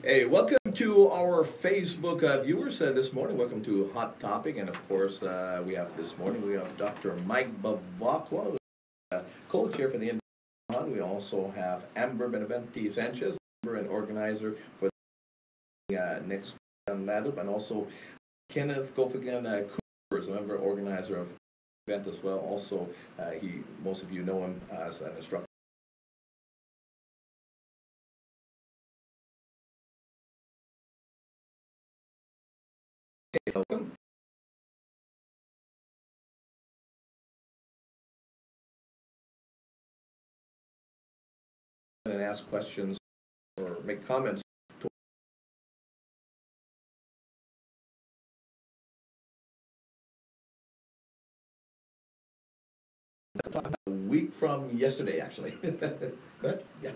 Hey, welcome to our Facebook viewers this morning. Welcome to Hot Topic, and of course, we have this morning we have Dr. Mike Bavacqua, co-chair for the Invent. We also have Amber Benavente Sanchez, member and organizer for the next Nalala, and also Kenneth Gofigan Cooper, a member organizer of the event as well. Also, most of you know him as an instructor. Welcome. And ask questions or make comments. A week from yesterday, actually. Good? Yeah.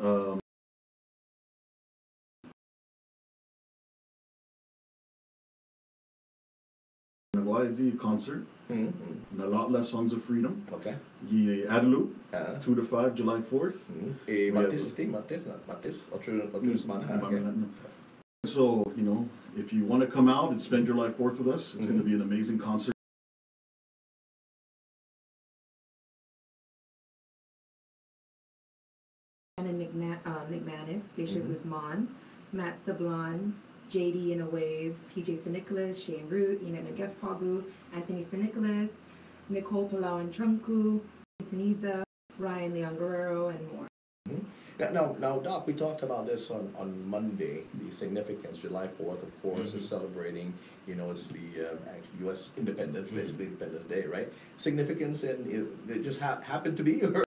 Um, YG concert, Nalala Songs of Freedom, Okay. Gi Adelu, Uh, 2 to 5, July 4th. Matis is team, Matis. So, if you want to come out and spend July 4th with us, it's going to be an amazing concert. Anna McManus, Geisha Guzman, Matt Sablon, JD in a Wave, PJ St. Nicholas, Shane Root, Ina Nagef Pagu, Anthony St. Nicholas, Nicole Palau and Trunku, Taniza, Ryan Leon Guerrero, and more. Now, Doc, we talked about this on Monday. The significance, July 4th, of course, is celebrating, it's the actually U.S. independence, basically Independence Day, right? Significance, and it just happened to be, or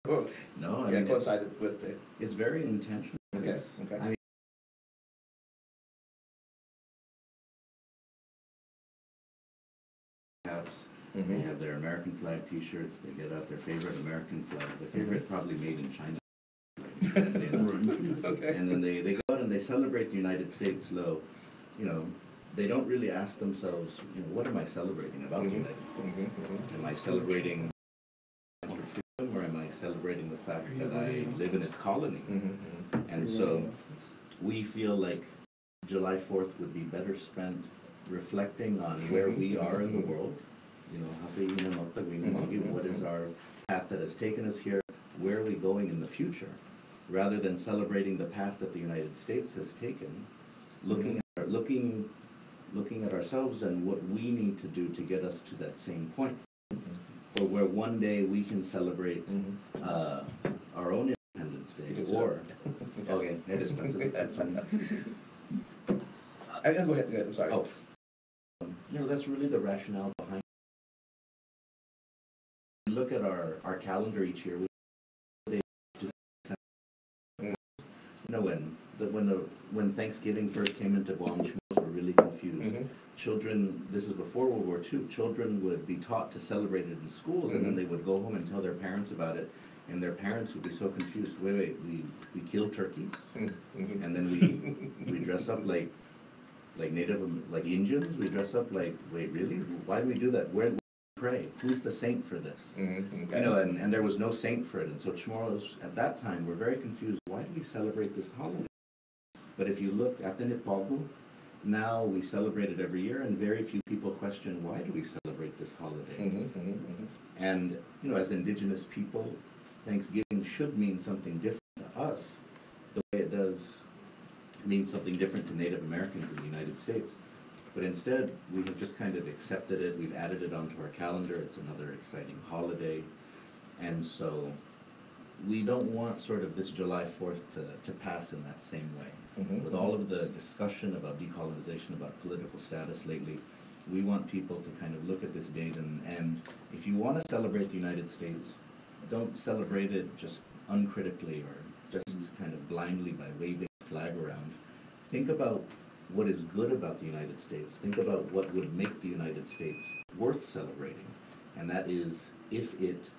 no, coincided with it. It's very intentional. Okay, okay. I mean, they have their American flag T-shirts. They get out their favorite American flag. Their favorite, probably made in China. Okay. And then they go out and they celebrate the United States. They don't really ask themselves, what am I celebrating about the United States? Am I celebrating freedom, or am I celebrating the fact that I live in its colony? And so we feel like July 4th would be better spent reflecting on where we are in the world. What is our path that has taken us here? Where are we going in the future? Rather than celebrating the path that the United States has taken, looking at ourselves and what we need to do to get us to that same point, or where one day we can celebrate our own Independence Day. Or okay, that is Go ahead. I'm sorry. Oh, that's really the rationale behind. Look at our calendar each year. When Thanksgiving first came into Guam, children were really confused. Children, this is before World War II, children would be taught to celebrate it in schools, and then they would go home and tell their parents about it, and their parents would be so confused. Wait, we kill turkeys, and then we dress up like Indians. We dress up like, wait, really? Why do we do that? Where pray? Who's the saint for this? And there was no saint for it, and so Chamorros at that time were very confused. Why do we celebrate this holiday? But if you look at the Nipagu, now we celebrate it every year, and very few people question, why do we celebrate this holiday? And as Indigenous people, Thanksgiving should mean something different to us, the way it does mean something different to Native Americans in the United States. But instead, we have just kind of accepted it. We've added it onto our calendar. It's another exciting holiday. And so we don't want sort of this July 4th to pass in that same way. With all of the discussion about decolonization, about political status lately, we want people to kind of look at this date, and if you want to celebrate the United States, don't celebrate it just uncritically or just kind of blindly by waving a flag around. Think about what is good about the United States. Think about what would make the United States worth celebrating, and that is if it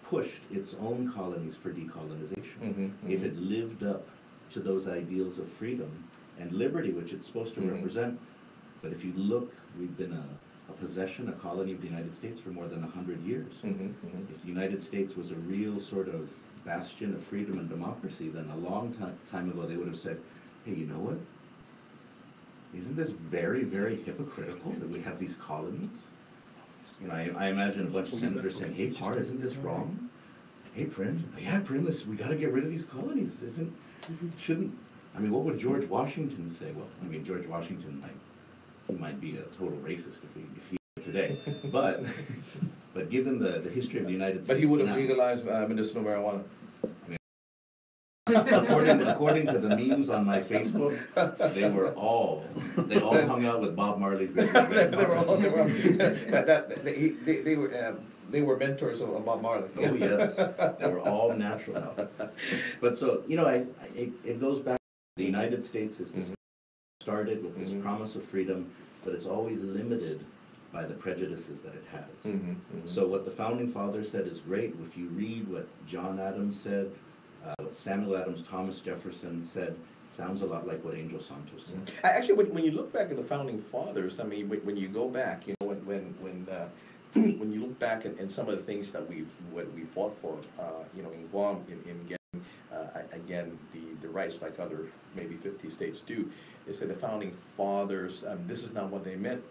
pushed its own colonies for decolonization, if it lived up to those ideals of freedom and liberty which it's supposed to represent. But if you look, we've been a possession, a colony of the United States for more than 100 years. If the United States was a real sort of bastion of freedom and democracy, then a long time ago they would have said, hey, you know what? Isn't this very, very hypocritical that we have these colonies? You know, I imagine a bunch of senators saying, hey, Par, isn't this wrong? Hey, Prim, yeah, Prim, we got to get rid of these colonies. Shouldn't, I mean, what would George Washington say? Well, I mean, George Washington might be a total racist if he today, but given the history of the United States, But he would have now, legalized medicinal marijuana. according to the memes on my Facebook, they all hung out with Bob Marley's great they were mentors of Bob Marley. Oh yes, they were all natural health. But so, you know, it goes back. The United States is this started with this promise of freedom, but it's always limited by the prejudices that it has. So what the founding fathers said is great. If you read what John Adams said, what Samuel Adams, Thomas Jefferson said, it sounds a lot like what Angel Santos said. Actually, when you look back at the founding fathers, I mean, when you go back, you know, when you look back at some of the things that we fought for, you know, in Guam, in getting again the rights like other maybe 50 states do. They say the founding fathers, this is not what they meant,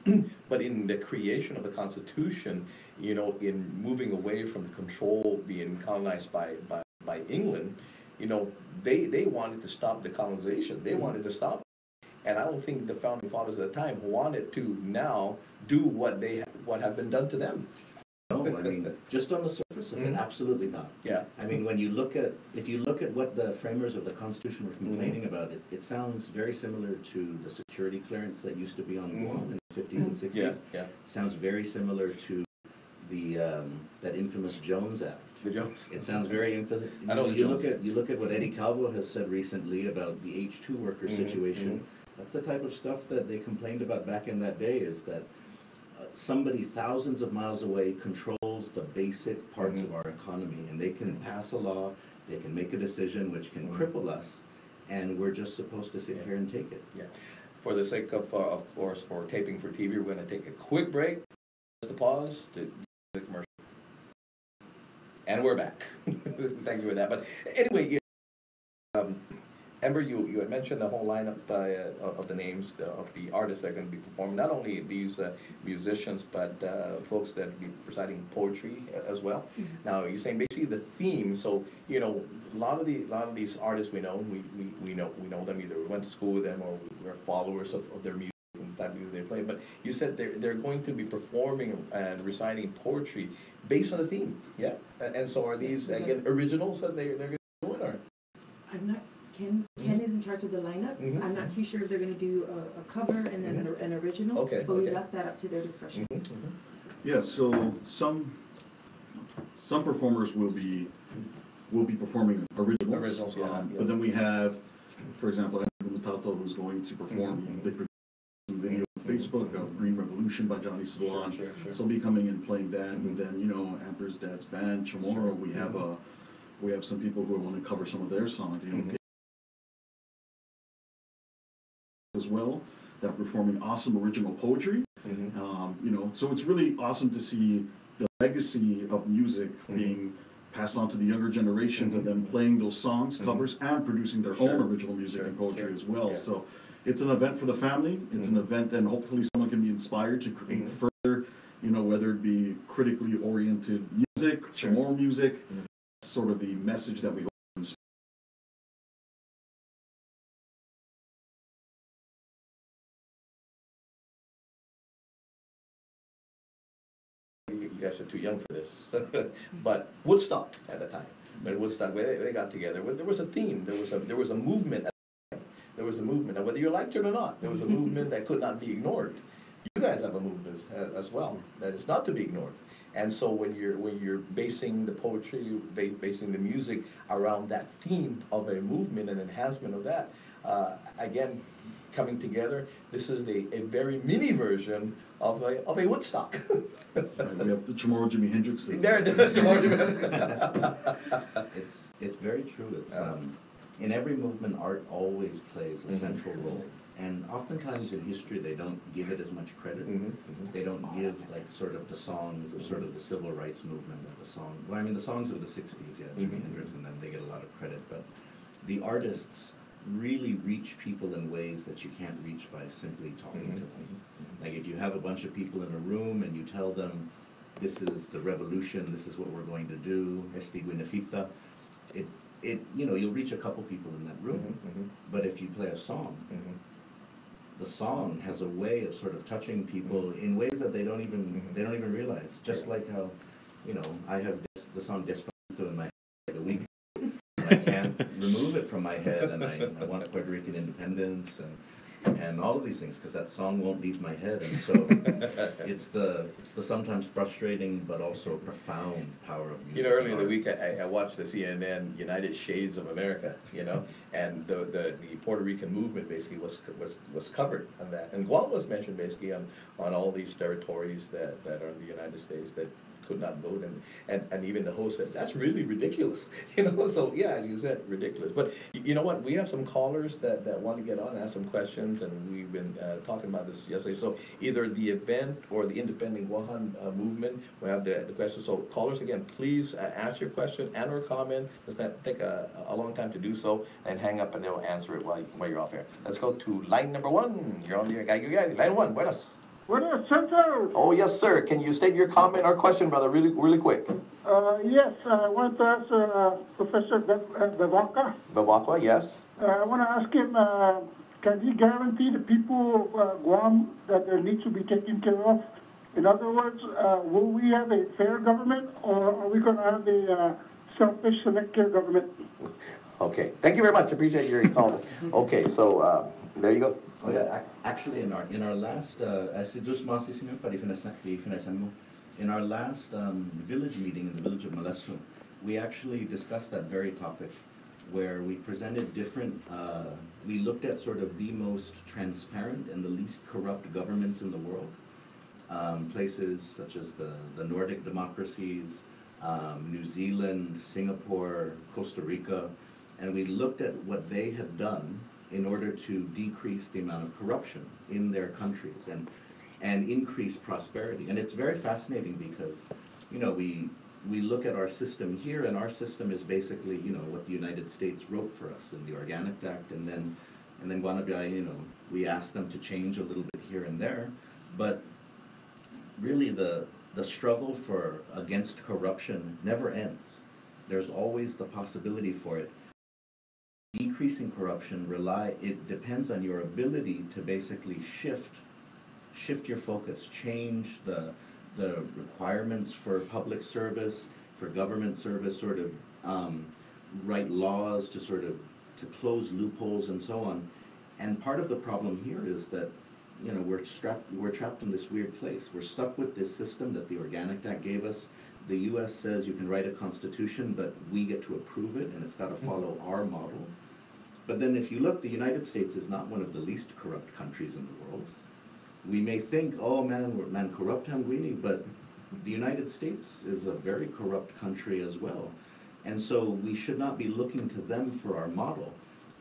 but in the creation of the Constitution, you know, in moving away from the control being colonized by England, you know, they wanted to stop the colonization. They wanted to stop it. And I don't think the founding fathers at the time wanted to now do what had been done to them. No, I mean, just on the surface of it, absolutely not. Yeah. I mean, if you look at what the framers of the Constitution were complaining about, it sounds very similar to the security clearance that used to be on Guam in the 50s and 60s. Yeah. It sounds very similar to the that infamous Jones Act. The Jones. It sounds very infamous. I know you look at what Eddie Calvo has said recently about the H-2 worker situation. That's the type of stuff that they complained about back in that day, is that somebody thousands of miles away controls the basic parts of our economy, and they can pass a law, they can make a decision which can cripple us, and we're just supposed to sit here and take it. Yeah. For the sake of course, for taping for TV, we're going to take a quick break. Just a pause to the commercial. And we're back. Thank you for that. But anyway, Ember, you had mentioned the whole lineup of the names of the artists that are going to be performing. Not only these musicians, but folks that will be reciting poetry as well. Now, you're saying basically the theme. So you know, a lot of these artists we know them, either we went to school with them or we're followers of their music and the type of music they play. But you said they're going to be performing and reciting poetry based on the theme. Yeah. And so are these again originals that they're going to be doing, or? I'm not. Ken is in charge of the lineup. I'm not too sure if they're going to do a cover and then an original. Okay. But we left that up to their discretion. Yeah, so some performers will be performing originals. But then we have, for example, Mutato, who's going to perform. They produced some video on Facebook of Green Revolution by Johnny Sablon. Sure. So he'll be coming and playing that. And then, you know, Amber's dad's band, Chamorro, we have some people who want to cover some of their songs, you know, as well, that performing awesome original poetry. You know, so it's really awesome to see the legacy of music being passed on to the younger generations and then playing those songs, covers, and producing their own original music and poetry as well. Yeah. So it's an event for the family. It's an event, and hopefully someone can be inspired to create further, you know, whether it be critically oriented music, more music, sort of the message that we hope to inspire. You guys are too young for this, but Woodstock at the time. When Woodstock, they got together. There was a theme. There was a movement. There was a movement, and whether you liked it or not, there was a movement that could not be ignored. You guys have a movement as well that is not to be ignored. And so when you're basing the poetry, you're basing the music around that theme of a movement and enhancement of that, again, coming together, this is a very mini version of a Woodstock. We have the Chamorro Jimi Hendrix. It's very true. in every movement, art always plays a central role. And oftentimes in history, they don't give it as much credit. They don't give like sort of the songs of sort of the civil rights movement or the song. Well, I mean, the songs of the 60s, yeah, Jimi Hendrix and them, they get a lot of credit. But the artists really reach people in ways that you can't reach by simply talking to them. Like if you have a bunch of people in a room and you tell them, this is the revolution, this is what we're going to do, Esti Guinefita, you know, you'll reach a couple people in that room. But if you play a song, the song has a way of sort of touching people in ways that they don't even realize. Just like how, you know, I have the song Despacito in my head like a week. I can't remove it from my head, and I want Puerto Rican independence and all of these things because that song won't leave my head. And so it's the sometimes frustrating but also profound power of music. You know, earlier in the week I watched the CNN United Shades of America, you know, and the Puerto Rican movement basically was covered on that. And Guam was mentioned basically on all these territories that are in the United States that could not vote, and even the host said that's really ridiculous, you know. So yeah, as you said, ridiculous. But you know what? We have some callers that want to get on and ask some questions, and we've been talking about this yesterday. So either the event or the independent Guahan movement, we have the questions. So callers, again, please ask your question and or comment. Does not take a long time to do so, and hang up and they'll answer it while you're off air. Let's go to line number 1. You're on the air. Line 1. Buenas. Buenas, Center. Oh yes, sir. Can you state your comment or question, brother, really quick? Yes, I want to ask Professor Bevaka. Bavakwa, yes. I want to ask him, can he guarantee the people of Guam that their needs will be taken care of? In other words, will we have a fair government, or are we going to have a selfish select care government? Okay. Thank you very much. Appreciate your call. Okay, so there you go. Oh yeah, actually in our last in our last village meeting in the village of Malesu, we actually discussed that very topic, where we presented different, we looked at sort of the most transparent and the least corrupt governments in the world, places such as the Nordic democracies, New Zealand, Singapore, Costa Rica, and we looked at what they had done in order to decrease the amount of corruption in their countries and increase prosperity. And it's very fascinating because, you know, we look at our system here, and our system is basically, you know, what the United States wrote for us in the Organic Act, and then Guanabiay, you know, we asked them to change a little bit here and there, but really the struggle against corruption never ends. There's always the possibility for it. Decreasing corruption it depends on your ability to basically shift your focus, change the requirements for public service, for government service, sort of write laws to close loopholes and so on. And part of the problem here is that, you know, we're trapped in this weird place. We're stuck with this system that the Organic Act gave us. The U.S. says you can write a constitution, but we get to approve it, and it's got to follow our model. But then if you look, the United States is not one of the least corrupt countries in the world. We may think, oh man, we're corrupt Hamguini, but the United States is a very corrupt country as well. And so we should not be looking to them for our model.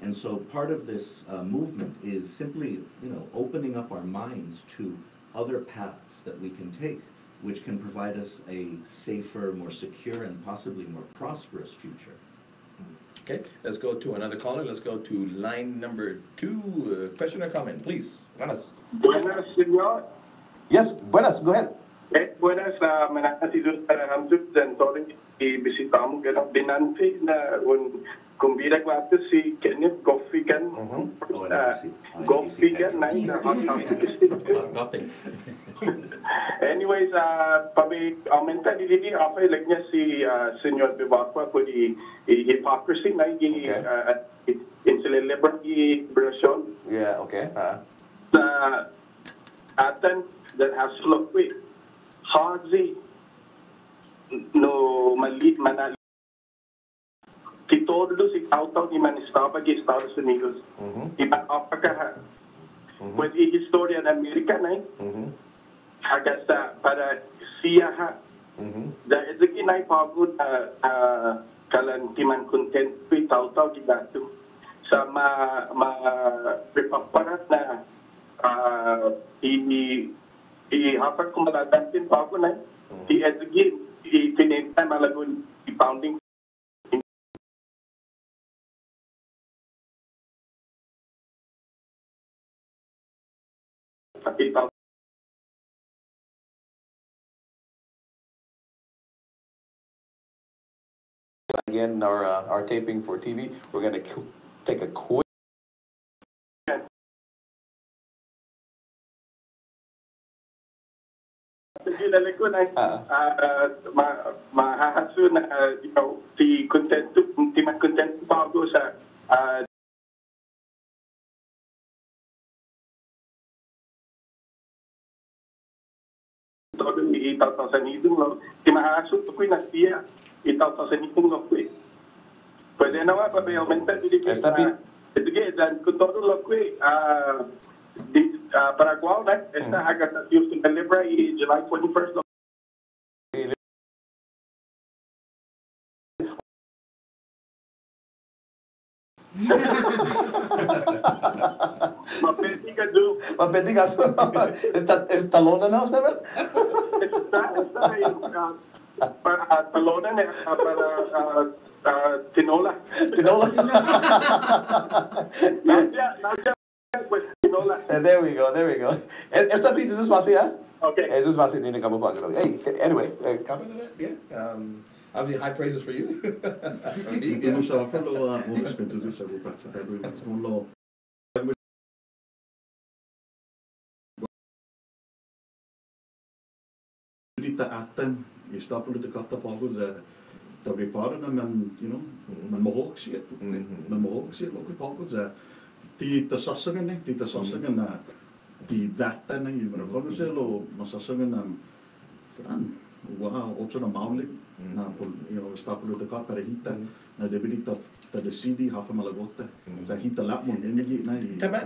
And so part of this movement is simply, you know, opening up our minds to other paths that we can take, which can provide us a safer, more secure, and possibly more prosperous future. Okay, let's go to another caller. Let's go to line number 2. Question or comment, please. Buenas. Buenas, señor. Yes, buenas, go ahead. Buenas, manakasidos para hamdut dan toring ibisitamu ganang binanti na kumbira kwate si Kenneth Goffigan. Goffigan na Nothing. Anyways, pabi aumenta di okay like niya si Senyor Bivacqua po di hypocrisy na in celebration. Yeah, okay. Sa atan that has fluctuate. Hazi no mali manali. Kito do si auto ni manistaba gi Estados Unidos. Iba apaka with historia na Amerika na hagasa para siya ha. Dahil sa kinay pagod kalan timan content pi tao-tao di dato. sa pipaparat na i-hapag ko malalasin pa ako na i-edugin, i-pinenta malagun, i-pounding pakita. Again, our taping for TV. We're going to take a quick. Ginala ko na mahahaso na si content pa ako sa todo ni 8,000 hidung lo si mahahaso ko na siya 8,000 hidung lo ko pwede na pa ba aumenta dili ka sige dan ko todo lo ko para cual na esta haga sa Houston delivery July 21st. Mapenti ka do. Mapenti ka do. Está lona na usted? Está yung para talonan para tinola. Tinola. Nasya pues tinola. There we go. Esta pizza is spicy, huh? Okay. This is spicy. Hindi na kamo pa. Hey, anyway, comment on that? Yeah. Obviously, high praises for you. Hindi mo siya follow more expenses sa bupat sa tayo mas follow. Dita atan istap ulit ka ta pa sa tabi para na man man mohok siya lokal pa ko sa ti tasasangan na ti zata na yung kono siya lo masasangan na fran wow otso na maulik na stap ulit ka para hita na debilita ta de CD hafa malagota sa hita lapmon energy na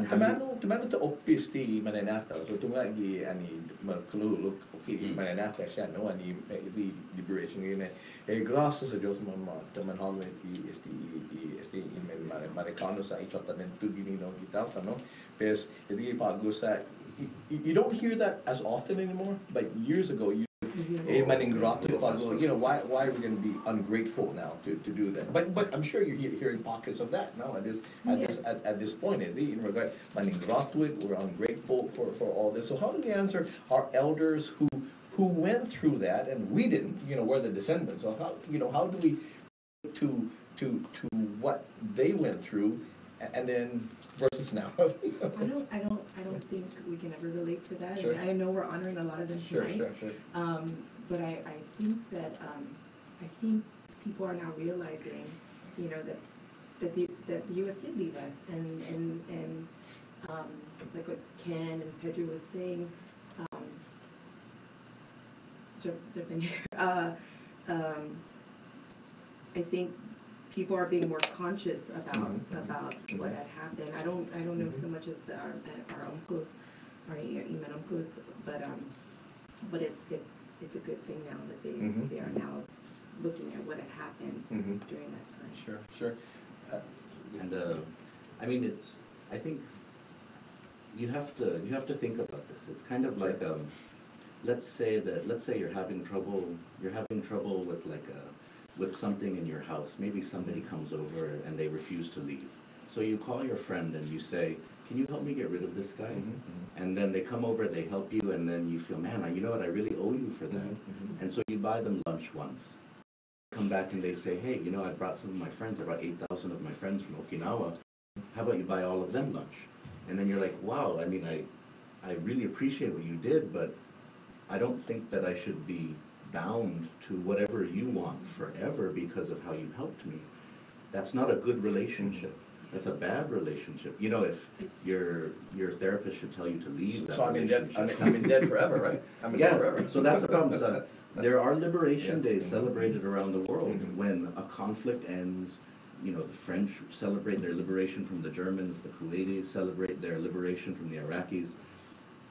Tamano to opis ti mananata. So tunga gi ani maklu look okay mananata siya no ani liberation yun gracias a Dios mamma taman hagwe esti Americano sa ichota nen tugini no gitaw no pues edi pago sa you don't hear that as often anymore but years ago you maningrato why are we going to be ungrateful now to do that? But I'm sure you're hearing pockets of that now at this point. In regard maningrato, we're ungrateful for all this. So how do we answer our elders who went through that and we didn't? We're the descendants. So how do we to what they went through and then versus now? I don't think we can ever relate to that. Sure. I know we're honoring a lot of them tonight. Sure. But I think that I think people are now realizing, that the U.S. did leave us, and like what Ken and Pedro was saying, jump in here. I think people are being more conscious about what had happened. I don't know so much as our uncles, our iman uncles, but it's a good thing now that they are now looking at what had happened during that time. Sure. I mean, I think you have to think about this. It's kind of like let's say you're having trouble with something in your house. Maybe somebody comes over and they refuse to leave. So you call your friend and you say, "Can you help me get rid of this guy?" And then they come over, they help you, and then you feel, "Man, you know what? I really owe you for that." And so you buy them lunch once. Come back and they say, "Hey, I brought some of my friends. I brought 8,000 of my friends from Okinawa. How about you buy all of them lunch?" And then you're like, "Wow, I mean, I really appreciate what you did, but I don't think that I should be bound to whatever you want forever because of how you helped me." That's not a good relationship. That's a bad relationship. If your therapist should tell you to leave that So I'm in debt. relationship. I'm in debt forever, right? I'm in debt forever. So that's the problem. So there are liberation days celebrated around the world when a conflict ends. The French celebrate their liberation from the Germans. The Kuwaitis celebrate their liberation from the Iraqis.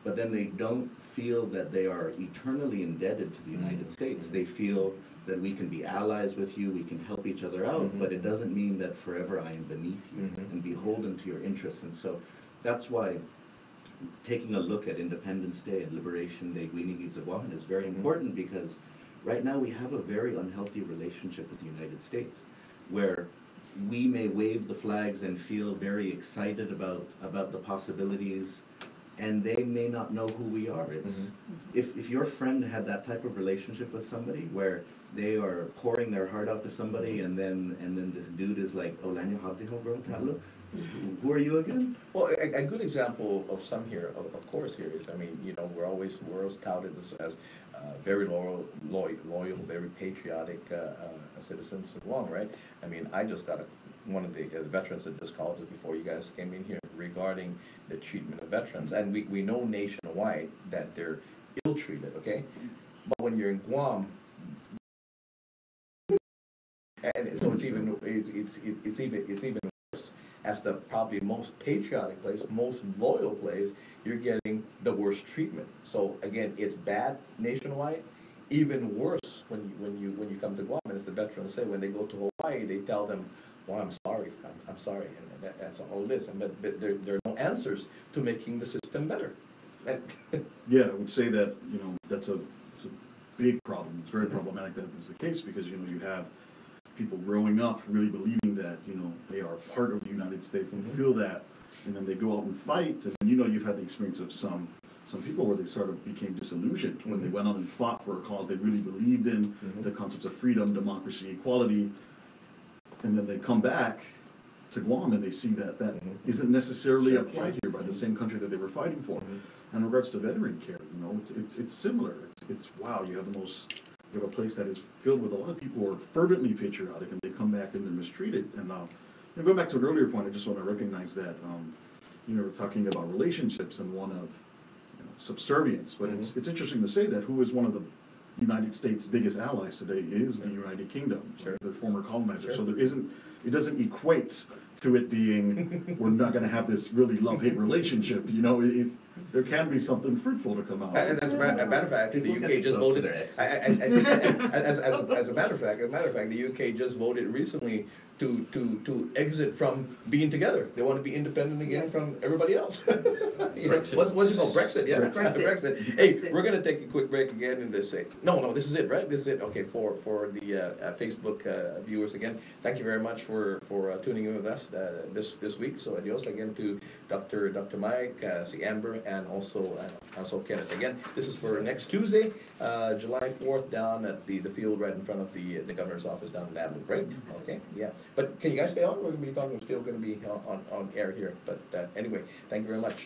But then they don't feel that they are eternally indebted to the United States. They feel that we can be allies with you, we can help each other out, but it doesn't mean that forever I am beneath you and beholden to your interests. And so that's why taking a look at Independence Day and Liberation Day, Gwinigizagwahan, is very important, because right now we have a very unhealthy relationship with the United States, where we may wave the flags and feel very excited about the possibilities, and they may not know who we are. It's if your friend had that type of relationship with somebody where they are pouring their heart out to somebody, and then this dude is like, "Oh, Lanyo Habziho, bro, Talo, who are you again?" Well, a good example of some here, of course, here is, I mean, you know, we're always touted as very loyal, very patriotic citizens of Guam, right? I mean, I just got one of the veterans that just called us before you guys came in here regarding the treatment of veterans, and we know nationwide that they're ill-treated, okay? But when you're in Guam, and so it's even worse. As the probably most patriotic place, most loyal place, you're getting the worst treatment. So again, it's bad nationwide. Even worse when you come to Guam, and as the veterans say, when they go to Hawaii, they tell them, "Well, I'm sorry, I'm sorry," and that's all it is. And but there are no answers to making the system better. Yeah, I would say that, you know, it's a big problem. It's very problematic that is the case, because, you know, you have people growing up really believing that, you know, they are part of the United States and feel that, and then they go out and fight, and you know, you've had the experience of some people where they sort of became disillusioned when they went out and fought for a cause they really believed in, the concepts of freedom, democracy, equality, and then they come back to Guam and they see that isn't necessarily applied here by the same country that they were fighting for. And in regards to veteran care, you know, it's similar. It's wow, you have a place that is filled with a lot of people who are fervently patriotic, and they come back and they're mistreated. And going back to an earlier point, I just want to recognize that, you know, we're talking about relationships and one of, you know, subservience. But it's interesting to say that who is one of the United States' biggest allies today is the United Kingdom, the former colonizer. So it doesn't equate to it being, we're not going to have this really love-hate relationship. You know, there can be something fruitful to come out. As a matter of fact, I think the UK just voted. As a matter of fact, the UK just voted recently to exit from being together. They want to be independent again from everybody else. What's it called? Brexit. Yeah, Brexit. Hey, Brexit. We're going to take a quick break again and just say, no, this is it, right? This is it. Okay, for the Facebook viewers again, thank you very much for tuning in with us this week. So adios again to Dr. Mike, si Amber, and also Kenneth. Again, this is for next Tuesday, July 4th, down at the field right in front of the governor's office down in Nalala, right? Okay, yeah. But can you guys stay on? We're going to be talking. We're still going to be on air here. But anyway, thank you very much.